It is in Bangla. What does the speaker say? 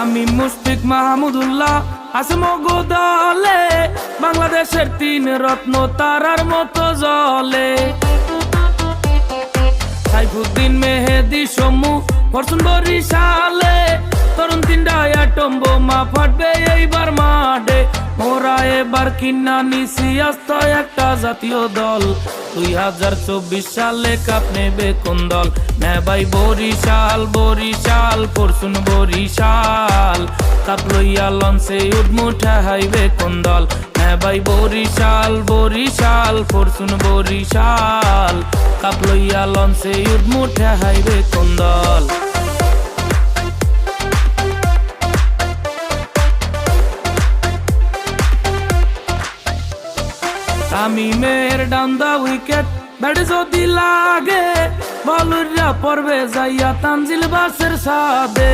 আমি মুশফিক মাহমুদুল্লাহ আসমগো দলে, বাংলাদেশের 3 রত্ন তারার মতো জ্বলে। সাইফুদ্দিন মেহেদি সমু ফরচুন বরিশালে, তরুণ 3টা অ্যাটম বোমা ফাটবে এইবার মাঠে। মোরা এবার কিনা নিছি আস্ত একটা জাতীয় দল, 2024 সালে কাপ নেবে কোন দল? ভাই বরিশাল বরিশাল ফরচুন বরিশাল, কাপ লইয়া লঞ্চে উঠমু ঠাহাইবে কোন দল? ভাই বরিশাল বরিশাল ফরচুন বরিশাল, কাপ লইয়া লঞ্চে উঠমু ঠাহাইবে কোন দল? তামিমের ডাউন দা উইকেট ব্যাট যদি লাগে, বলুরা পড়বে যাইয়া তানজিল বাসের সাদে।